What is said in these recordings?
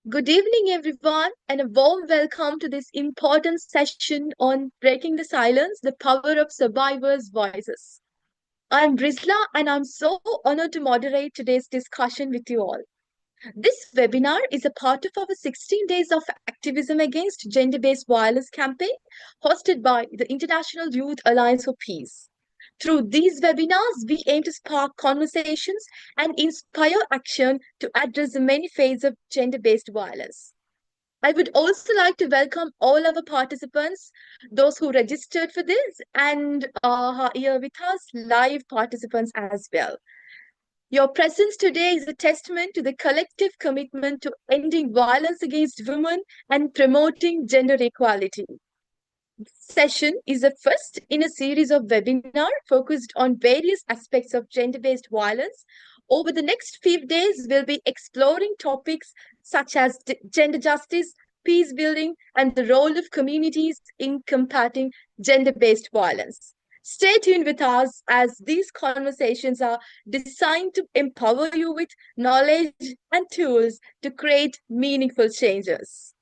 Good evening, everyone, and a warm welcome to this important session on breaking the silence, the power of survivors' voices. I'm Rizla, and I'm so honored to moderate today's discussion with you all. This webinar is a part of our 16 Days of Activism Against Gender Based Violence campaign hosted by the International Youth Alliance for Peace. Through these webinars, we aim to spark conversations and inspire action to address the many phases of gender based violence. I would also like to welcome all our participants, those who registered for this, and are here with us, live participants as well. Your presence today is a testament to the collective commitment to ending violence against women and promoting gender equality. Session is the first in a series of webinars focused on various aspects of gender-based violence. Over the next few days, we'll be exploring topics such as gender justice, peace building, and the role of communities in combating gender-based violence. Stay tuned with us as these conversations are designed to empower you with knowledge and tools to create meaningful changes.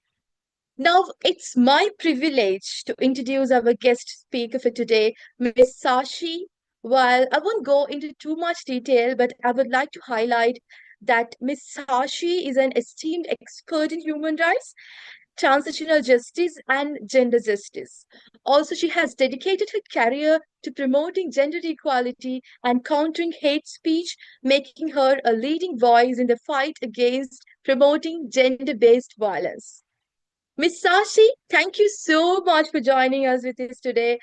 Now, it's my privilege to introduce our guest speaker for today, Ms. Sashi. While I won't go into too much detail, but I would like to highlight that Ms. Sashi is an esteemed expert in human rights, transitional justice, and gender justice. Also, she has dedicated her career to promoting gender equality and countering hate speech, making her a leading voice in the fight against promoting gender-based violence. Miss Sashi, thank you so much for joining us with us today.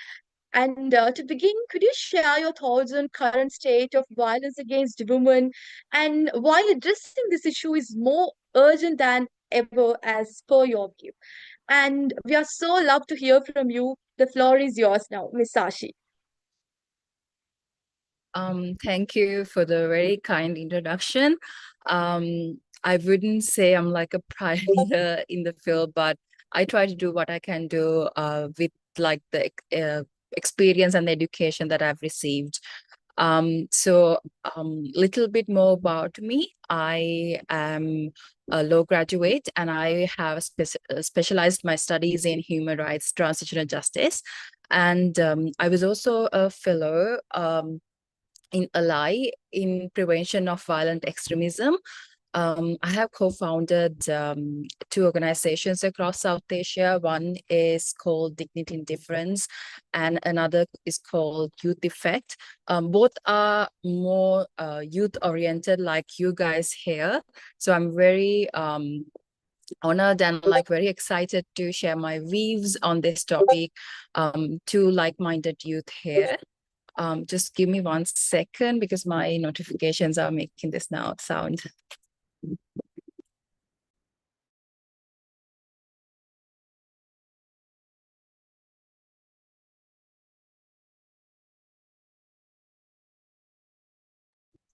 And to begin, could you share your thoughts on current state of violence against women and why addressing this issue is more urgent than ever as per your view? And we are so love to hear from you. The floor is yours now, Miss Sashi. Thank you for the very kind introduction. I wouldn't say I'm like a pioneer in the field, but I try to do what I can do with like the experience and the education that I've received. Little bit more about me. I am a law graduate and I have specialized my studies in human rights, transitional justice. And I was also a fellow in ALI in prevention of violent extremism. I have co-founded two organizations across South Asia. One is called Dignity in Difference, and another is called Youth Effect. Both are more youth-oriented, like you guys here. So I'm very honored and like very excited to share my views on this topic to like-minded youth here. Just give me 1 second because my notifications are making this now sound.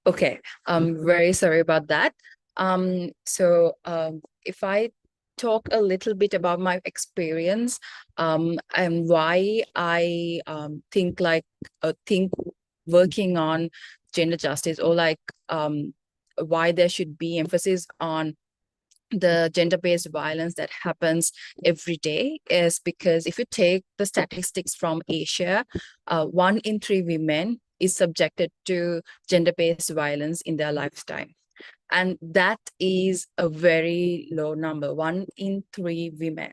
Okay, I'm very sorry about that. If I talk a little bit about my experience and why I think working on gender justice or why there should be emphasis on the gender-based violence that happens every day is because if you take the statistics from Asia, 1 in 3 women is subjected to gender-based violence in their lifetime. And that is a very low number, 1 in 3 women.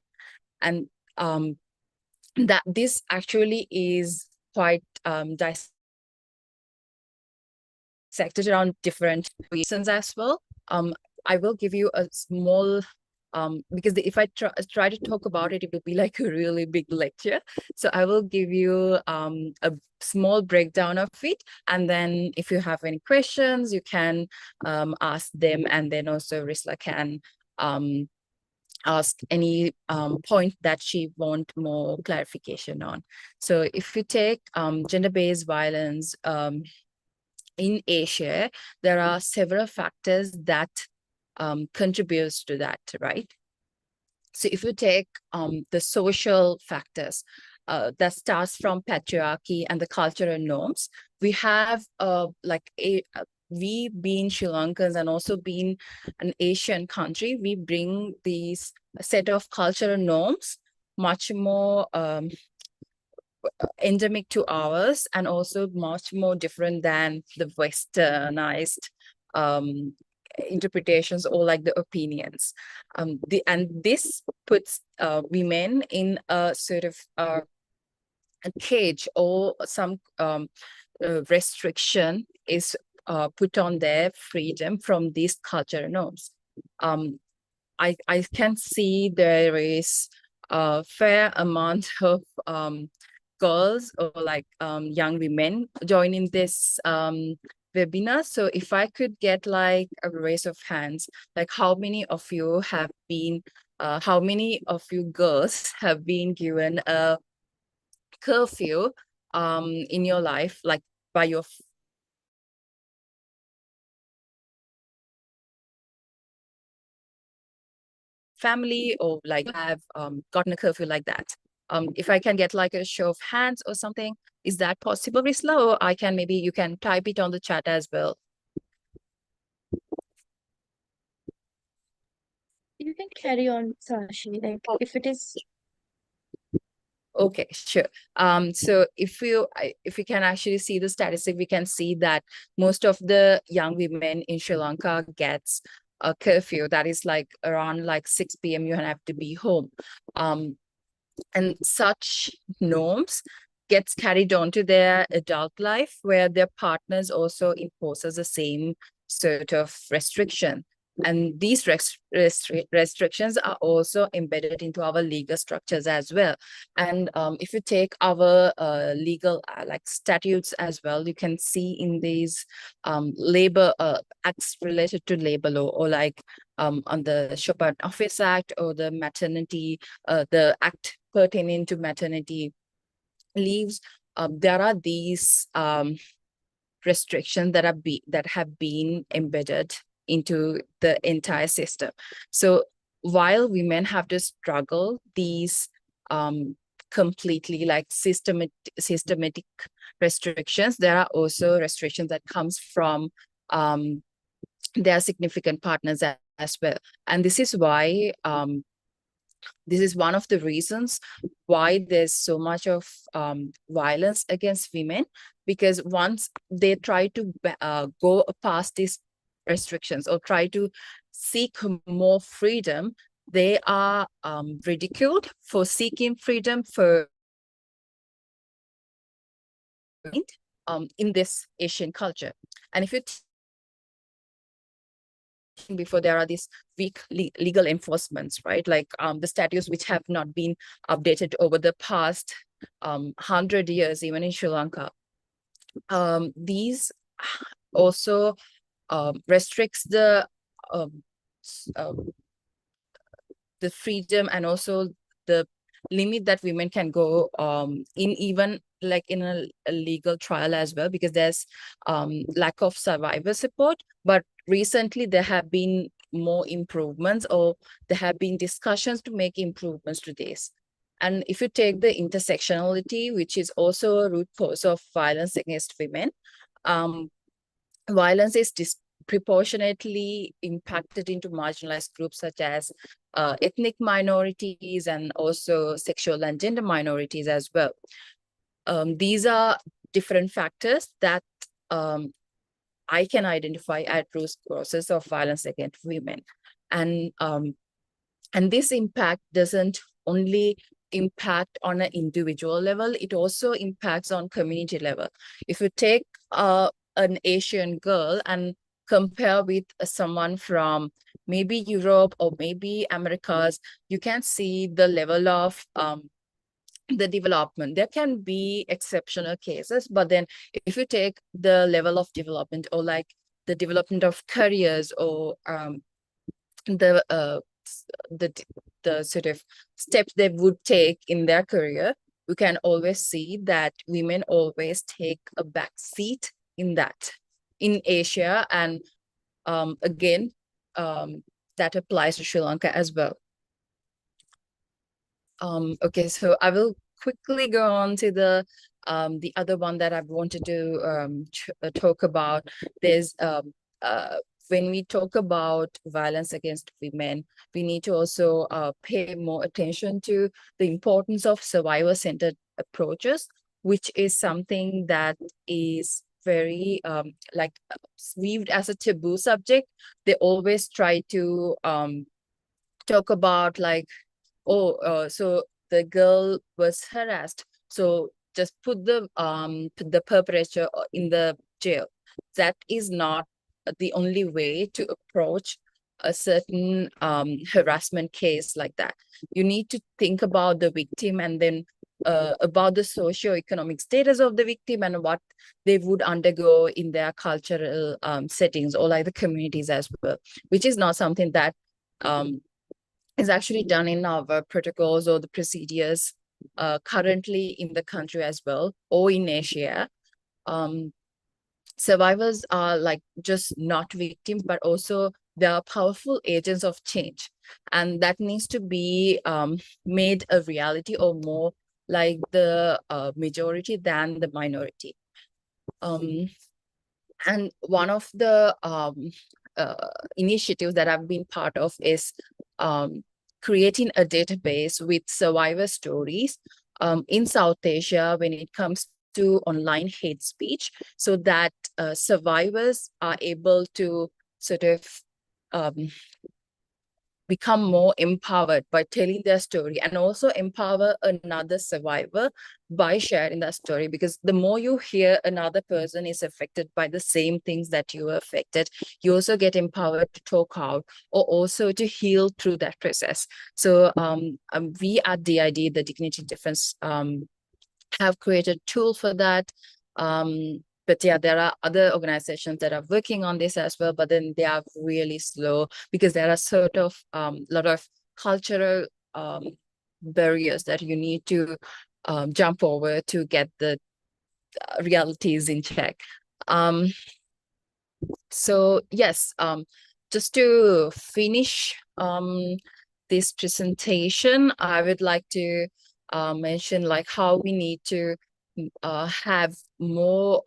And that this actually is quite dissected around different reasons as well. I will give you a small because if I try to talk about it, it will be like a really big lecture. So I will give you a small breakdown of it. And then if you have any questions, you can ask them. And then also Rizla can ask any point that she want more clarification on. So if you take gender-based violence in Asia, there are several factors that contributes to that, right? So if you take the social factors that starts from patriarchy and the cultural norms, we have we being Sri Lankans and also being an Asian country, we bring these set of cultural norms much more endemic to ours, and also much more different than the westernized um, interpretations or like the opinions. And this puts women in a sort of a cage, or some restriction is put on their freedom from these cultural norms. I can see there is a fair amount of girls or like young women joining this webinar. So if I could get like a raise of hands, like how many of you have been, how many of you girls have been given a curfew in your life, like by your family, or like have gotten a curfew like that? If I can get like a show of hands or something, is that possible, Rizla? Or I can, maybe you can type it on the chat as well. You can carry on, Sashi. Like if it is. Okay, sure. So if you can actually see the statistic, we can see that most of the young women in Sri Lanka gets a curfew that is like around like 6 p.m. you have to be home. And such norms gets carried on to their adult life, where their partners also imposes the same sort of restriction. And these restrictions are also embedded into our legal structures as well. And if you take our legal like statutes as well, you can see in these labor acts related to labor law, or like on the Chopin Office Act, or the maternity, the act pertaining to maternity leaves, there are these restrictions that have been embedded into the entire system. So while women have to struggle these completely like systematic restrictions, there are also restrictions that comes from their significant partners as well. And this is why this is one of the reasons why there's so much of violence against women, because once they try to go past these restrictions or try to seek more freedom, they are ridiculed for seeking freedom for in this Asian culture. And if you before, there are these weak legal enforcements, right? Like the statutes which have not been updated over the past 100 years, even in Sri Lanka. These also restricts the freedom, and also the limit that women can go in, even like in a legal trial as well, because there's lack of survivor support. But recently there have been more improvements, or there have been discussions to make improvements to this. And if you take the intersectionality, which is also a root cause of violence against women, violence is disproportionately impacted into marginalized groups such as ethnic minorities, and also sexual and gender minorities as well. These are different factors that I can identify as root causes of violence against women. And this impact doesn't only impact on an individual level, it also impacts on community level. If you take an Asian girl and compare with someone from maybe Europe or maybe Americas, you can see the level of the development. There can be exceptional cases, but then if you take the level of development, or like the development of careers, or the sort of steps they would take in their career, we can always see that women always take a back seat in that in Asia. And again, that applies to Sri Lanka as well. Okay, so I will quickly go on to the The other one that I wanted to talk about, there's when we talk about violence against women, we need to also pay more attention to the importance of survivor-centered approaches, which is something that is very viewed as a taboo subject. They always try to talk about like, oh, so the girl was harassed, so just put the perpetrator in the jail. That is not the only way to approach a certain harassment case like that. You need to think about the victim, and then about the socio-economic status of the victim and what they would undergo in their cultural settings, or like the communities as well, which is not something that is actually done in our protocols or the procedures currently in the country as well, or in Asia. Survivors are like just not victims, but also they are powerful agents of change. And that needs to be made a reality, or more like the majority than the minority. And one of the initiatives that I've been part of is creating a database with survivor stories in South Asia when it comes to online hate speech, so that survivors are able to sort of become more empowered by telling their story, and also empower another survivor by sharing that story. Because the more you hear another person is affected by the same things that you are affected, you also get empowered to talk out, or also to heal through that process. So we at DID, the Dignity Difference, have created a tool for that. But yeah, there are other organizations that are working on this as well, but then they are really slow because there are sort of lot of cultural barriers that you need to jump over to get the realities in check. So yes, just to finish this presentation, I would like to mention like how we need to have more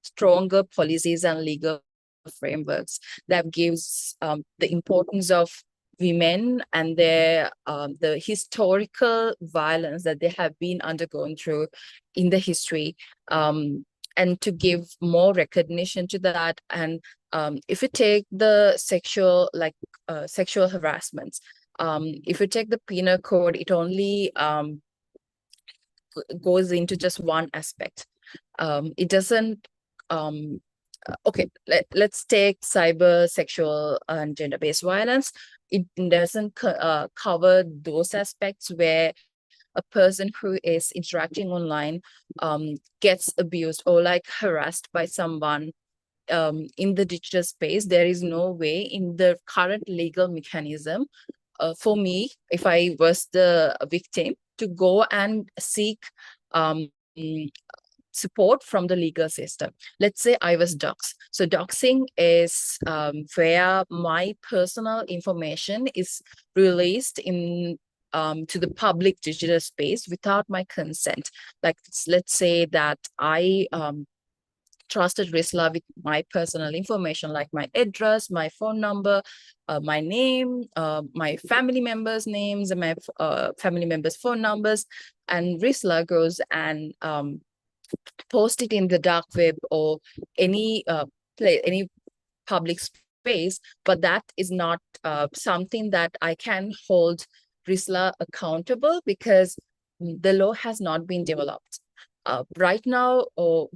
stronger policies and legal frameworks that gives the importance of women and their the historical violence that they have been undergoing through in the history, and to give more recognition to that. And if you take the sexual harassments, if you take the penal code, it only goes into just one aspect. It doesn't okay, let's take cyber, sexual, and gender-based violence. It doesn't cover those aspects where a person who is interacting online gets abused or like harassed by someone in the digital space. There is no way in the current legal mechanism for me, if I was the victim, to go and seek support from the legal system. Let's say I was doxxed. So doxing is where my personal information is released in to the public digital space without my consent. Like, let's say that I trusted Rizla with my personal information, like my address, my phone number, my name, my family members' names, and my family members' phone numbers. And Rizla goes and post it in the dark web or any any public space, but that is not something that I can hold Rizla accountable, because the law has not been developed. Right now, or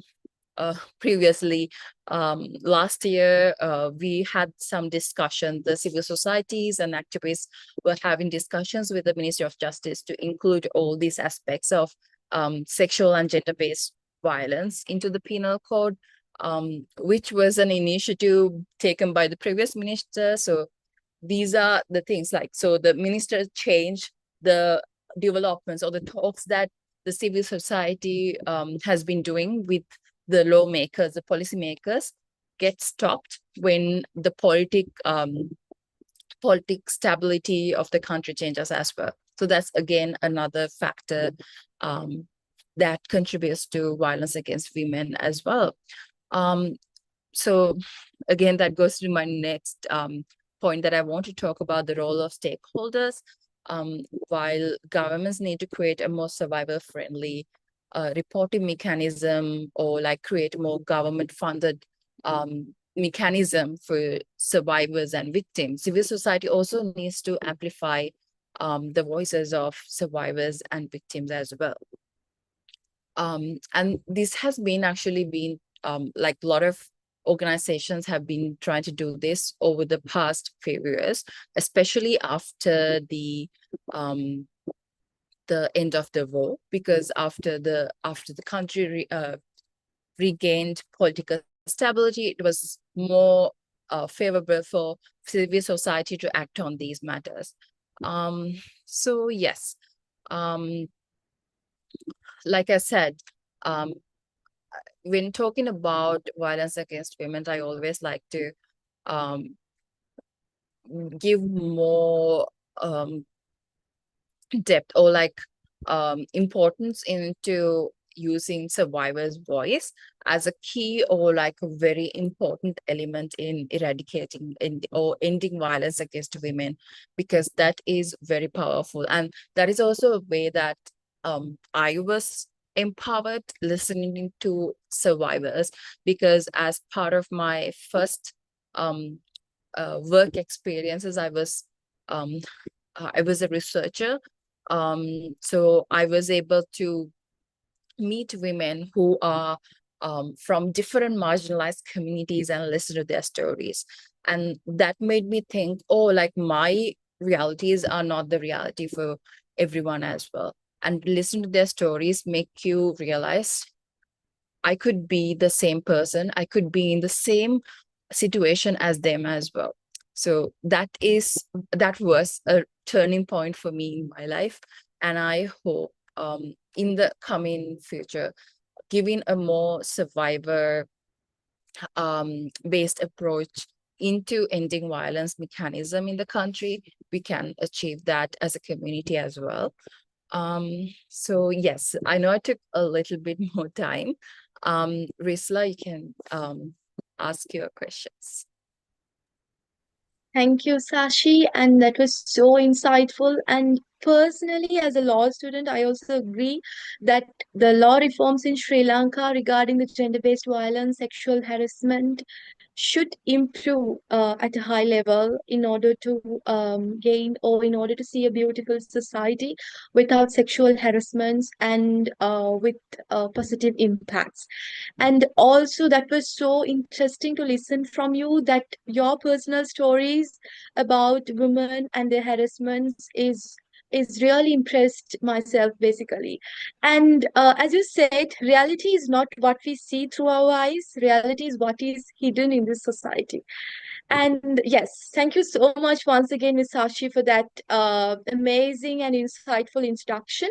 previously, last year, we had some discussion. The civil societies and activists were having discussions with the Ministry of Justice to include all these aspects of sexual and gender-based violence into the penal code, which was an initiative taken by the previous minister. So these are the things, like, so the minister changed the developments or the talks that the civil society has been doing with the lawmakers, the policymakers, get stopped when the politic stability of the country changes as well. So that's again another factor that contributes to violence against women as well. So again, that goes to my next point that I want to talk about, the role of stakeholders. While governments need to create a more survivor-friendly reporting mechanism, or like create more government-funded mechanism for survivors and victims, civil society also needs to amplify the voices of survivors and victims as well. And this has been like a lot of organizations have been trying to do this over the past few years, especially after the end of the war, because after the country regained political stability, it was more favorable for civil society to act on these matters. So yes, like I said, when talking about violence against women, I always like to give more depth, or like importance into using survivors' voice as a key, or like a very important element in eradicating or ending violence against women, because that is very powerful. And that is also a way that I was empowered listening to survivors, because as part of my first work experiences, I was a researcher. So I was able to meet women who are from different marginalized communities and listen to their stories. And that made me think, oh, like my realities are not the reality for everyone as well. And listen to their stories make you realize I could be the same person. I could be in the same situation as them as well. So that was a turning point for me in my life. And I hope in the coming future, giving a more survivor based approach into ending violence mechanism in the country, we can achieve that as a community as well. So yes, I know I took a little bit more time. Rizla, you can ask your questions. Thank you, Sashi. And that was so insightful. And personally, as a law student, I also agree that the law reforms in Sri Lanka regarding the gender-based violence, sexual harassment, should improve at a high level in order to gain, or in order to see a beautiful society without sexual harassments and with positive impacts. And also, that was so interesting to listen from you, that your personal stories about women and their harassments is really impressed myself basically. And as you said, reality is not what we see through our eyes. Reality is what is hidden in this society. And yes, thank you so much once again, Ms. Sashi, for that amazing and insightful introduction.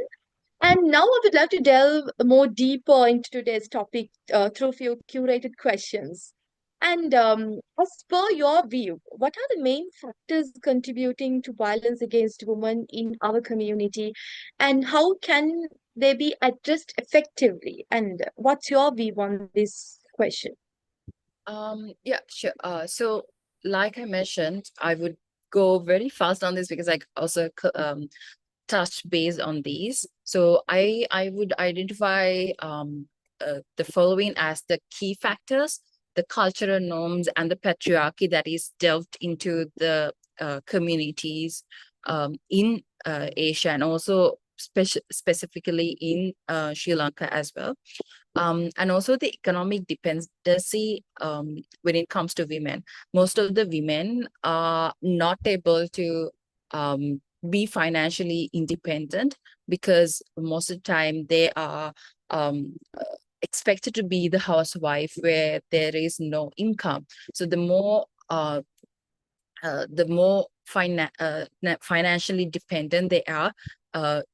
And now I would like to delve more deeper into today's topic through a few curated questions. And as per your view, what are the main factors contributing to violence against women in our community, and how can they be addressed effectively? And what's your view on this question? Yeah, sure. So like I mentioned, I would go very fast on this because I also touched base on these. So I would identify the following as the key factors: the cultural norms and the patriarchy that is delved into the communities in Asia, and also specifically in Sri Lanka as well. And also the economic dependency when it comes to women. Most of the women are not able to be financially independent, because most of the time they are expected to be the housewife where there is no income. So the more financially dependent they are,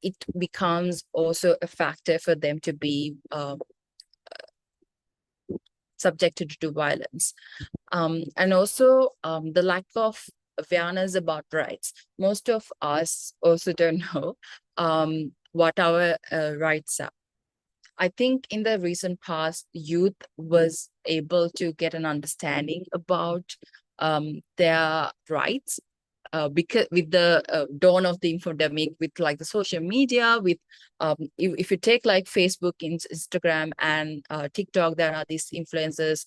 it becomes also a factor for them to be subjected to violence. And also the lack of awareness about rights. Most of us also don't know what our rights are. I think in the recent past, youth was able to get an understanding about their rights, because with the dawn of the infodemic, with like the social media, with if you take like Facebook, Instagram, and TikTok, there are these influencers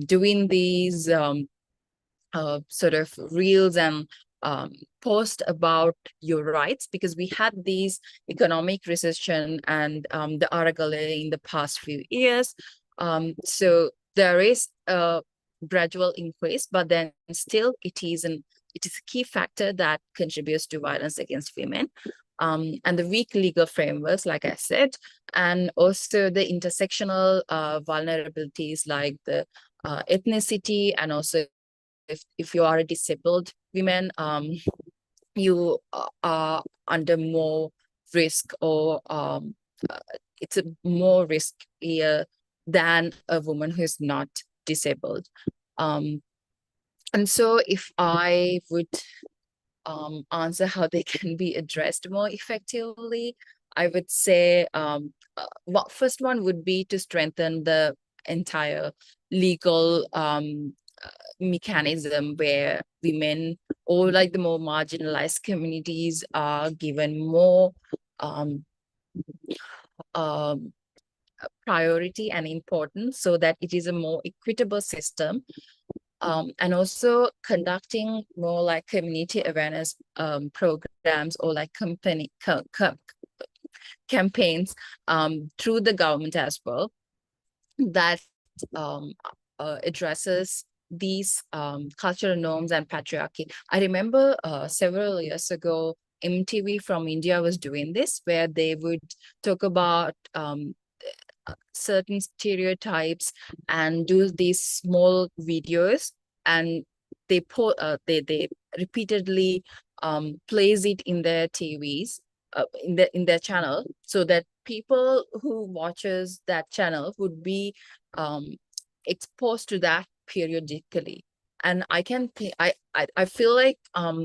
doing these sort of reels and post about your rights, because we had these economic recession and the Aragale in the past few years. So there is a gradual increase, but then still it is a key factor that contributes to violence against women. And the weak legal frameworks, like I said, and also the intersectional vulnerabilities like the ethnicity, and also if you are a disabled woman, you are under more risk, or it's a more riskier than a woman who is not disabled. And so if I would answer how they can be addressed more effectively, I would say first one would be to strengthen the entire legal mechanism where women or like the more marginalized communities are given more priority and importance, so that it is a more equitable system. And also conducting more like community awareness programs, or like campaigns through the government as well, that addresses these cultural norms and patriarchy. I remember several years ago, MTV from India was doing this, where they would talk about certain stereotypes and do these small videos, and they repeatedly plays it in their TVs, in their channel, so that people who watches that channel would be exposed to that periodically. And I feel like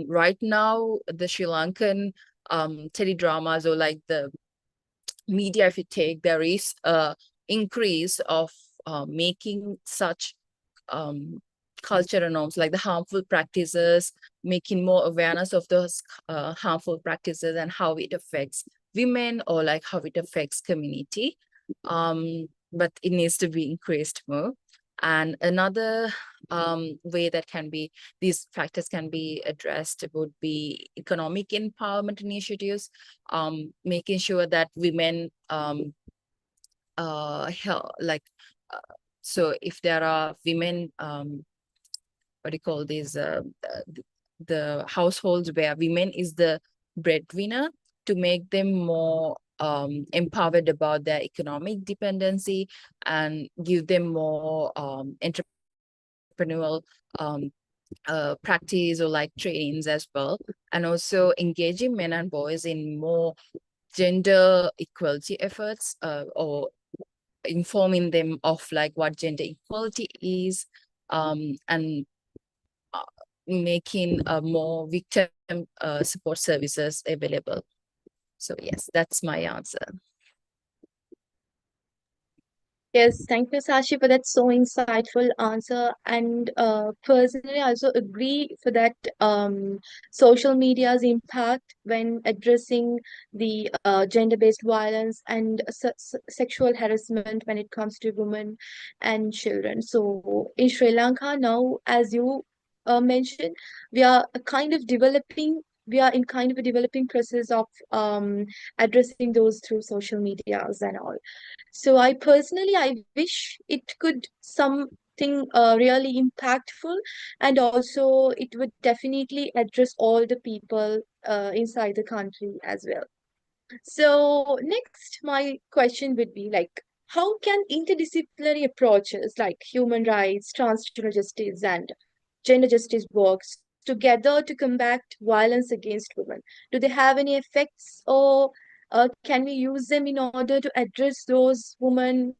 right now the Sri Lankan teledramas, or like the media, if you take, there is a increase of making such cultural norms, like the harmful practices, making more awareness of those harmful practices and how it affects women, or like how it affects community. But it needs to be increased more. And another way that these factors can be addressed would be economic empowerment initiatives, making sure that women so if there are women, what do you call these, the households where women is the breadwinner, to make them more empowered about their economic dependency, and give them more entrepreneurial practice, or like trainings as well. And also engaging men and boys in more gender equality efforts, or informing them of like what gender equality is, and making more victim support services available. So yes, that's my answer. Yes, thank you, Sashi, for that so insightful answer. And personally, I also agree for that social media's impact when addressing the gender-based violence and sexual harassment when it comes to women and children. So in Sri Lanka now, as you mentioned, we are in kind of a developing process of addressing those through social medias and all. So I wish it could something really impactful, and also it would definitely address all the people inside the country as well. So next, my question would be like, how can interdisciplinary approaches like human rights, transgender justice, and gender justice works together to combat violence against women? Do they have any effects, or can we use them in order to address those women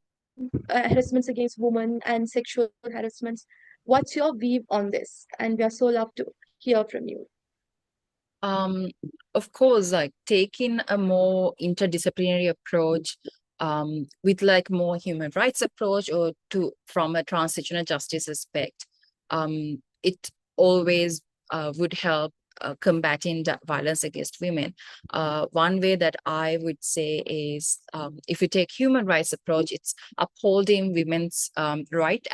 harassments against women and sexual harassments? What's your view on this? And we are so love to hear from you. Of course, like taking a more interdisciplinary approach with like more human rights approach or from a transitional justice aspect, it always would help combating violence against women. One way that I would say is, if you take human rights approach, it's upholding women's right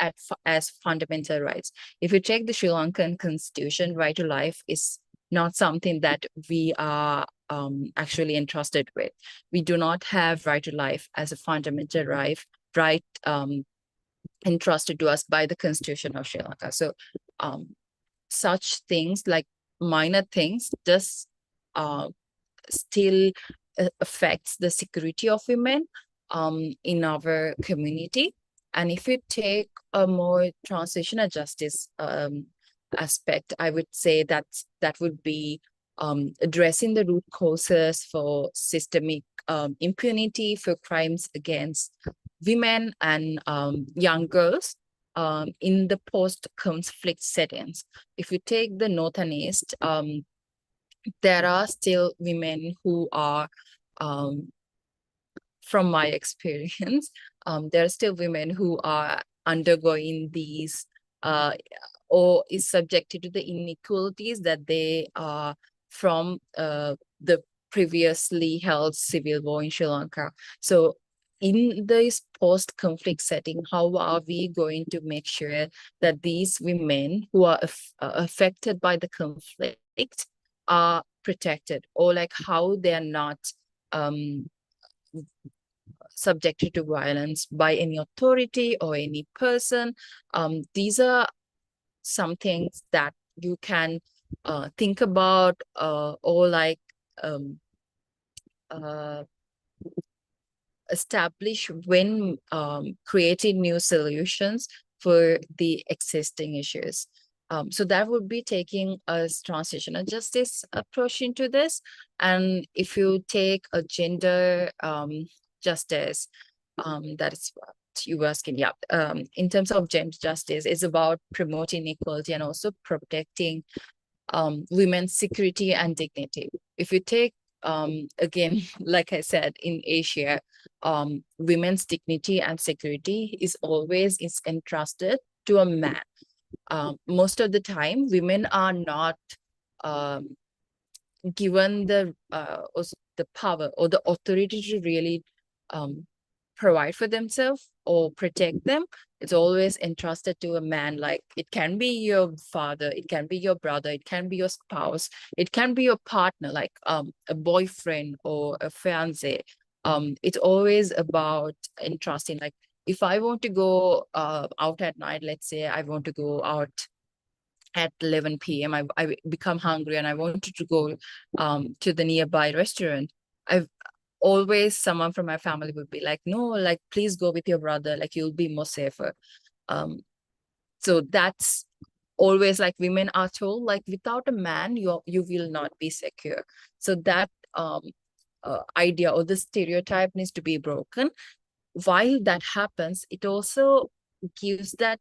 as fundamental rights. If you take the Sri Lankan constitution, right to life is not something that we are actually entrusted with. We do not have right to life as a fundamental right entrusted to us by the Constitution of Sri Lanka. So such things, like minor things, just still affects the security of women in our community. And if you take a more transitional justice aspect, I would say that would be addressing the root causes for systemic impunity for crimes against women and young girls in the post-conflict settings. If you take the North and East, there are still women who are, from my experience, there are still women who are undergoing these or is subjected to the inequalities that they are from the previously held civil war in Sri Lanka. So in this post-conflict setting, how are we going to make sure that these women who are affected by the conflict are protected, or like how they are not subjected to violence by any authority or any person? These are some things that you can think about, or like establish when creating new solutions for the existing issues. So that would be taking a transitional justice approach into this. And if you take a gender justice, that is what you were asking. Yeah. In terms of gender justice, it's about promoting equality and also protecting women's security and dignity. If you take, again, like I said, in Asia, women's dignity and security is always entrusted to a man. Most of the time, women are not given the power or the authority to really provide for themselves or protect them. It's always entrusted to a man. Like, it can be your father, it can be your brother, it can be your spouse, it can be your partner, like a boyfriend or a fiance. It's always about entrusting. Like, if I want to go out at night, let's say I want to go out at 11 p.m. I become hungry and I wanted to go to the nearby restaurant. I've always, someone from my family would be like, no, like, please go with your brother, like, you'll be more safer. So that's always, like, women are told, like, without a man, you will not be secure. So that idea or the stereotype needs to be broken. While that happens, it also gives that,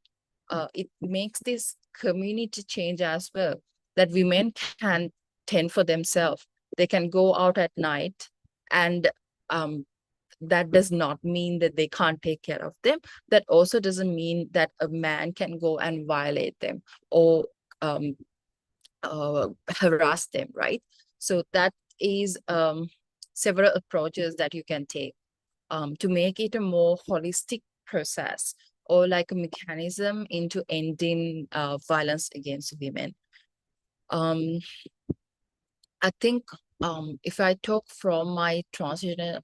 it makes this community change as well, that women can tend for themselves. They can go out at night, and that does not mean that they can't take care of them. That also doesn't mean that a man can go and violate them or harass them, right? So that is several approaches that you can take to make it a more holistic process, or like a mechanism into ending violence against women. I think if I talk from my transitional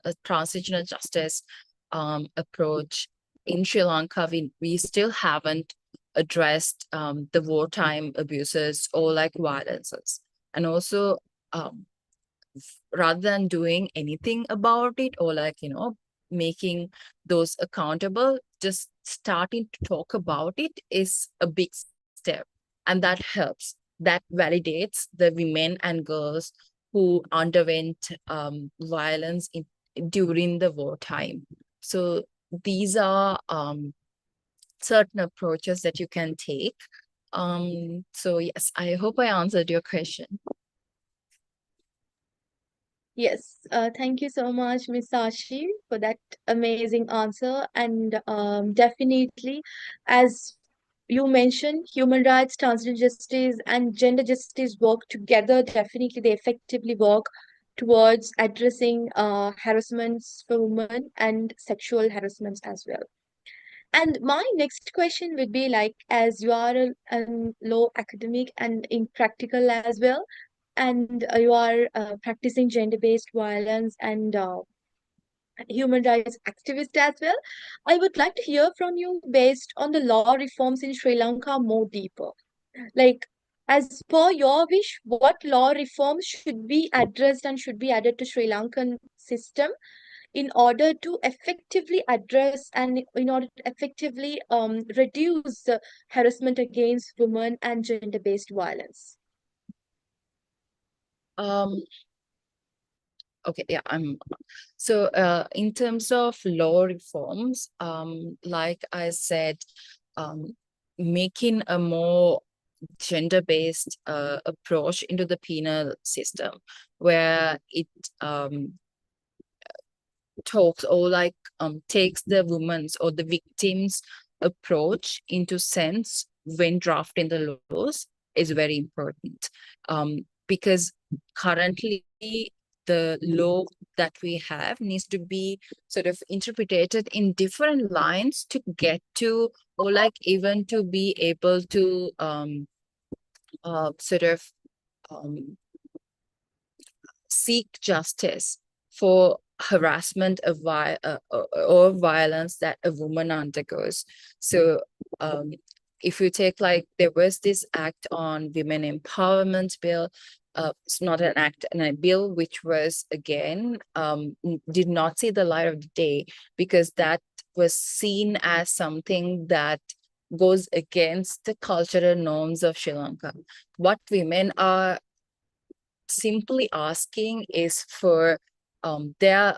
justice approach in Sri Lanka, we still haven't addressed the wartime abuses or like violences. And also, rather than doing anything about it or like, making those accountable, just starting to talk about it is a big step. And that helps. That validates the women and girls who underwent violence during the wartime. So these are certain approaches that you can take. So yes, I hope I answered your question. Yes, thank you so much, Miss Sashi, for that amazing answer. And definitely, as you mentioned, human rights, transgender justice, and gender justice work together. Definitely, they effectively work towards addressing harassments for women and sexual harassments as well. And my next question would be like, as you are a law academic and in practical as well, and you are practicing gender-based violence and human rights activist as well, I would like to hear from you based on the law reforms in Sri Lanka more deeper. Like, as per your wish, what law reforms should be addressed and should be added to Sri Lankan system in order to effectively address and in order to effectively reduce the harassment against women and gender-based violence? Um, okay, yeah, in terms of law reforms, like I said, um, making a more gender-based approach into the penal system, where it talks or takes the woman's or the victim's approach into sense when drafting the laws is very important. Because currently the law that we have needs to be sort of interpreted in different lines to get to, or like even to be able to sort of um, seek justice for harassment or violence that a woman undergoes. So if you take, like, there was this act on women empowerment bill. It's not an act and a bill, which was again did not see the light of the day, because that was seen as something that goes against the cultural norms of Sri Lanka. What women are simply asking is for their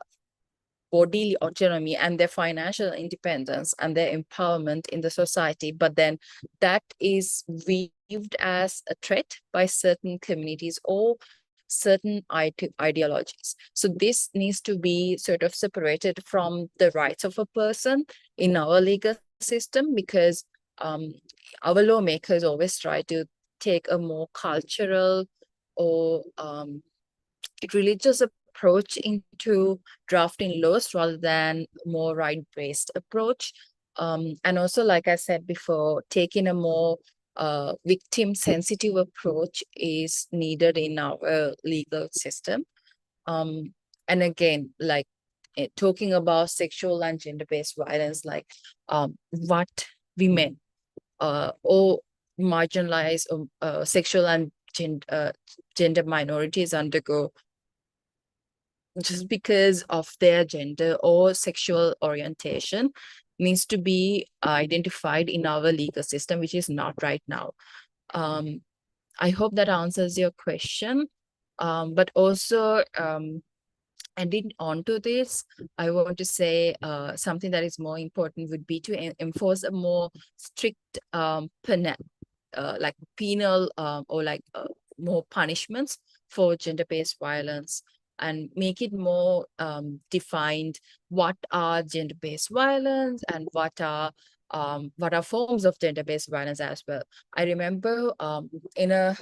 bodily autonomy and their financial independence and their empowerment in the society. But then that is viewed as a threat by certain communities or certain ideologies. So this needs to be sort of separated from the rights of a person in our legal system, because our lawmakers always try to take a more cultural or religious approach into drafting laws rather than more right-based approach. And also, like I said before, taking a more victim-sensitive approach is needed in our legal system. And again, like talking about sexual and gender-based violence, like what women or marginalized sexual and gender minorities undergo just because of their gender or sexual orientation needs to be identified in our legal system, which is not right now. I hope that answers your question. But also, adding on to this, I want to say something that is more important would be to enforce a more strict like penal or like more punishments for gender-based violence, and make it more defined what are gender-based violence and what are forms of gender-based violence as well. I remember in a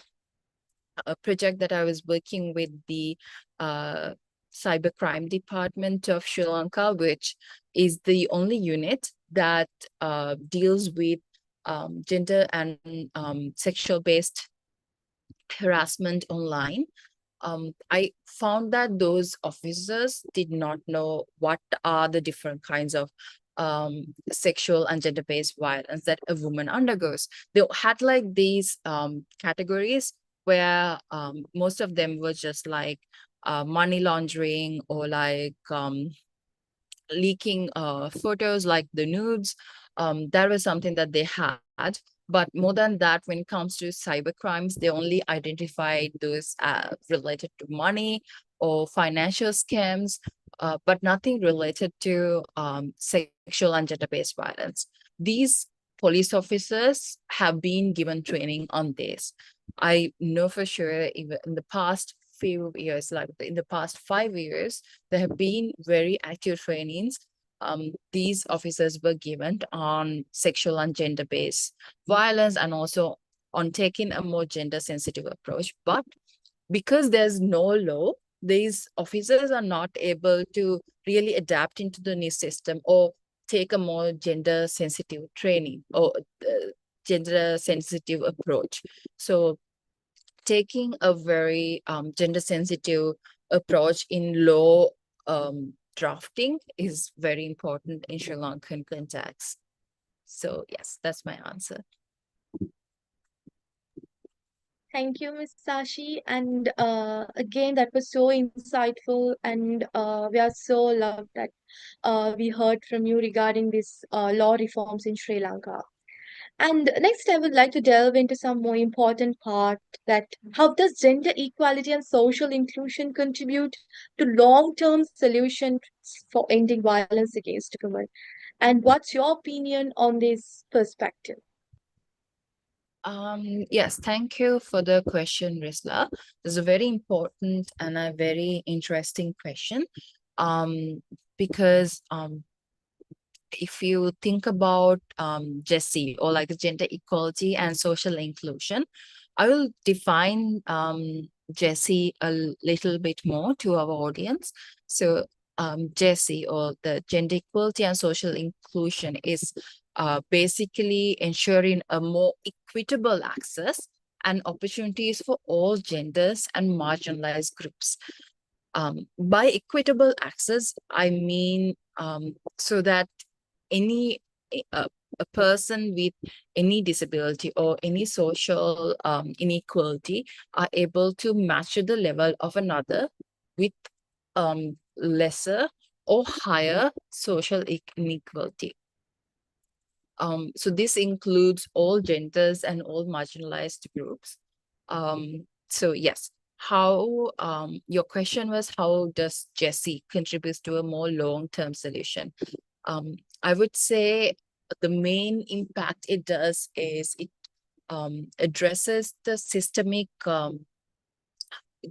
project that I was working with the cybercrime department of Sri Lanka, which is the only unit that deals with gender and sexual-based harassment online. I found that those officers did not know what are the different kinds of sexual and gender-based violence that a woman undergoes. They had like these categories where most of them were just like money laundering or like leaking photos like the nudes. That was something that they had. But more than that, when it comes to cyber crimes, they only identified those related to money or financial scams, but nothing related to sexual and gender-based violence. These police officers have been given training on this. I know for sure, even in the past few years, like in the past 5 years, there have been very active trainings these officers were given on sexual and gender-based violence, and also on taking a more gender-sensitive approach. But because there's no law, these officers are not able to really adapt into the new system or take a more gender-sensitive training or gender-sensitive approach. So taking a very gender-sensitive approach in law drafting is very important in Sri Lankan context. So yes, that's my answer. Thank you, Ms. Sashi. And again, that was so insightful, and we are so loved that we heard from you regarding this law reforms in Sri Lanka. And next, I would like to delve into some more important part, that how does gender equality and social inclusion contribute to long-term solutions for ending violence against women? And what's your opinion on this perspective? Yes, thank you for the question, Risla. It's a very important and a very interesting question. Because if you think about GESI, or like gender equality and social inclusion, I will define GESI a little bit more to our audience. So GESI, or the gender equality and social inclusion, is basically ensuring a more equitable access and opportunities for all genders and marginalized groups. By equitable access, I mean so that any a person with any disability or any social inequality are able to match the level of another with lesser or higher social inequality. So this includes all genders and all marginalized groups. So yes, how your question was, how does GESI contribute to a more long-term solution? I would say the main impact it does is it addresses the systemic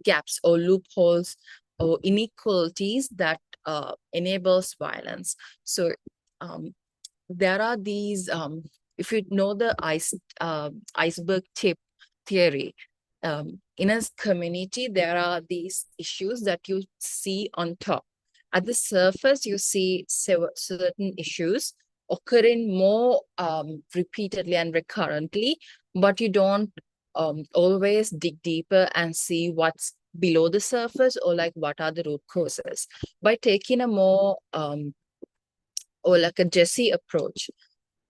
gaps or loopholes or inequalities that enables violence. So there are these, if you know the iceberg tip theory, in a community, there are these issues that you see on top. At the surface, you see certain issues occurring more repeatedly and recurrently, but you don't always dig deeper and see what's below the surface, or like what are the root causes. By taking a more or like a GESI approach,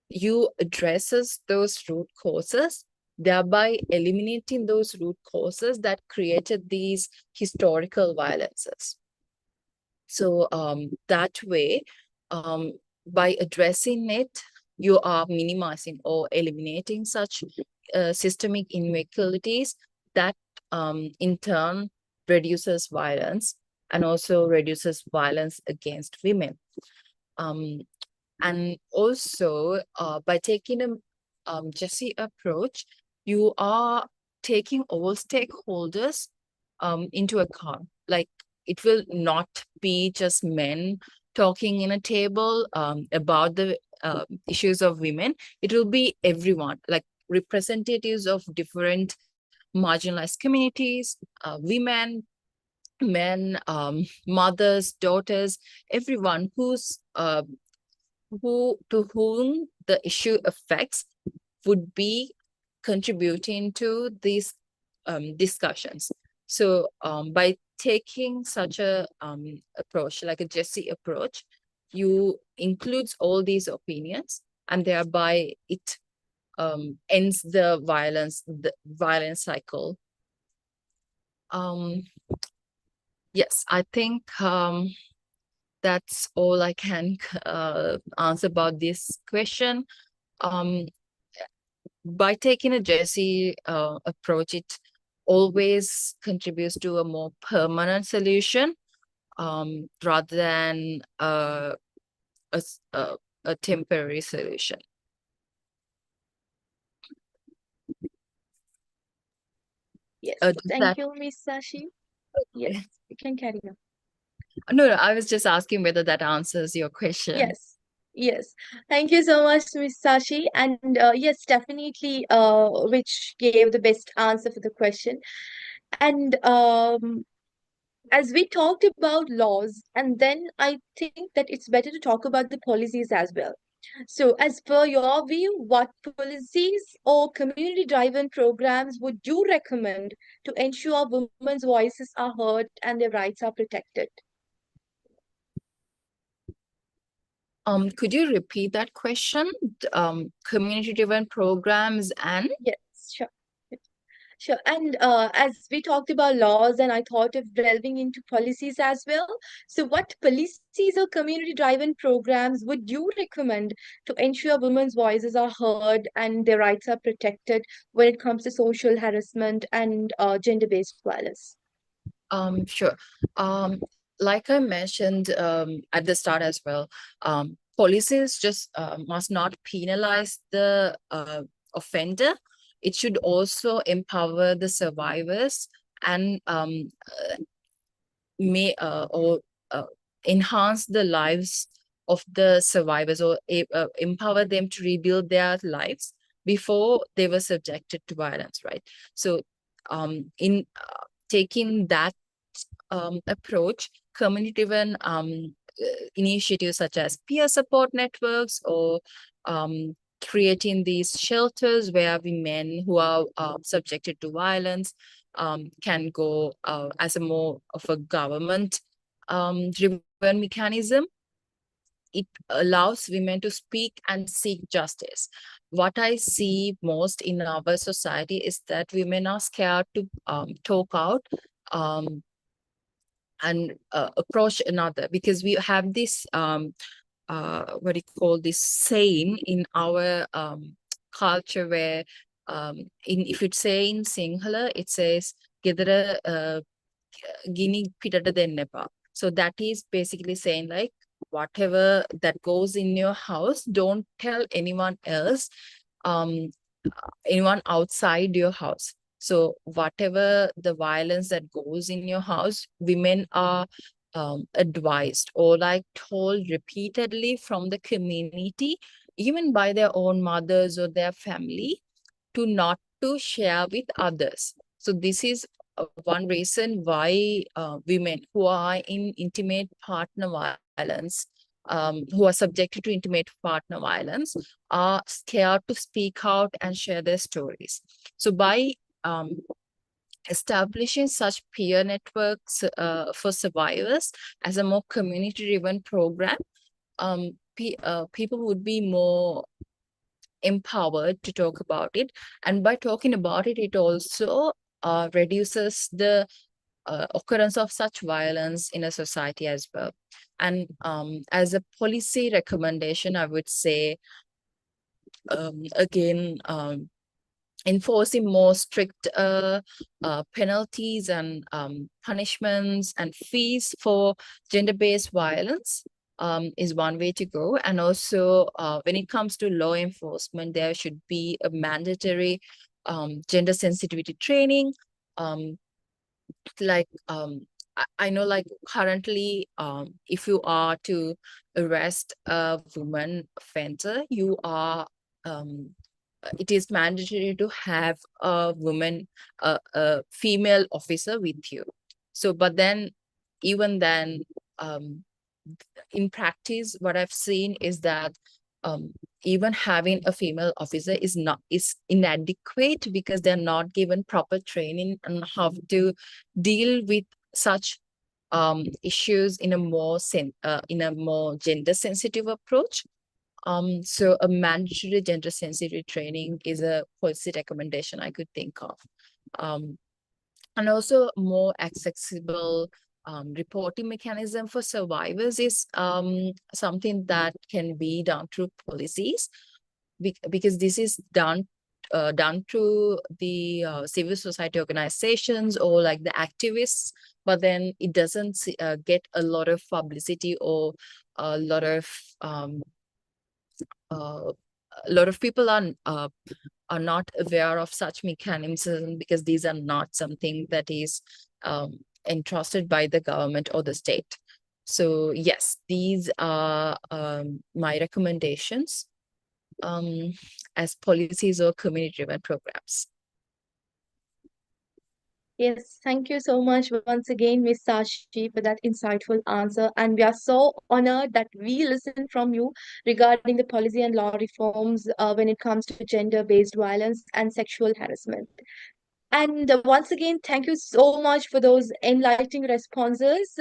you addresses those root causes, thereby eliminating those root causes that created these historical violences. So that way, by addressing it, you are minimizing or eliminating such systemic inequalities that in turn reduces violence and also reduces violence against women. And also, by taking a GESI approach, you are taking all stakeholders into account. Like, it will not be just men talking in a table about the issues of women. It will be everyone, like representatives of different marginalized communities, women, men, mothers, daughters, everyone to whom the issue affects would be contributing to these discussions. So by taking such a approach, like a GESI approach, you includes all these opinions, and thereby it ends the violence cycle. Yes, I think that's all I can answer about this question. By taking a GESI approach, it always contributes to a more permanent solution rather than a temporary solution. Yes, Does thank that you, Ms. Sashi. Yes, you can carry on. No, I was just asking whether that answers your question. Yes, yes. Thank you so much, Miss Sashi. And yes, definitely, which gave the best answer for the question. And as we talked about laws, and then I think that it's better to talk about the policies as well. So, as per your view, what policies or community-driven programs would you recommend to ensure women's voices are heard and their rights are protected? Could you repeat that question? Community-driven programs and Yes, sure. Sure. And as we talked about laws, and I thought of delving into policies as well. So, what policies or community-driven programs would you recommend to ensure women's voices are heard and their rights are protected when it comes to social harassment and gender-based violence? sure. Like I mentioned at the start as well, policies just must not penalize the offender. It should also empower the survivors and may or enhance the lives of the survivors, or empower them to rebuild their lives before they were subjected to violence, right? So in taking that approach, community-driven initiatives such as peer support networks, or creating these shelters where women who are subjected to violence can go as a more of a government driven mechanism. It allows women to speak and seek justice. What I see most in our society is that women are scared to talk out and approach another, because we have this what do you call this saying in our culture, where if you say in Sinhala, it says gedara gini pitata denna epa. So that is basically saying, like, whatever that goes in your house, don't tell anyone else, um anyone outside your house. So whatever the violence that goes in your house, women are advised or like told repeatedly from the community, even by their own mothers or their family, to not to share with others. So this is one reason why women who are in intimate partner violence, who are subjected to intimate partner violence, are scared to speak out and share their stories. So by establishing such peer networks for survivors as a more community-driven program, people would be more empowered to talk about it. And by talking about it, it also reduces the occurrence of such violence in a society as well. And as a policy recommendation, I would say, again, enforcing more strict penalties and punishments and fees for gender-based violence is one way to go. And also, when it comes to law enforcement, there should be a mandatory gender sensitivity training. Like I know, like currently, if you are to arrest a woman offender, you are it is mandatory to have a woman, a female officer with you. So, but then, even then, in practice, what I've seen is that even having a female officer is inadequate, because they're not given proper training on how to deal with such issues in a more gender sensitive approach. So a mandatory gender sensitive training is a policy recommendation I could think of. And also more accessible reporting mechanism for survivors is something that can be done through policies, because this is done through the civil society organizations or like the activists, but then it doesn't get a lot of publicity, or a lot of people are not aware of such mechanisms, because these are not something that is entrusted by the government or the state. So yes, these are my recommendations as policies or community-driven programs. Yes, thank you so much once again, Miss Sashi, for that insightful answer. And we are so honored that we listened from you regarding the policy and law reforms when it comes to gender-based violence and sexual harassment. And once again, thank you so much for those enlightening responses.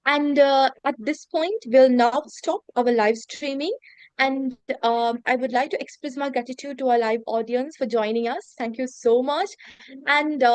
And at this point, we'll now stop our live streaming. And I would like to express my gratitude to our live audience for joining us. Thank you so much. And we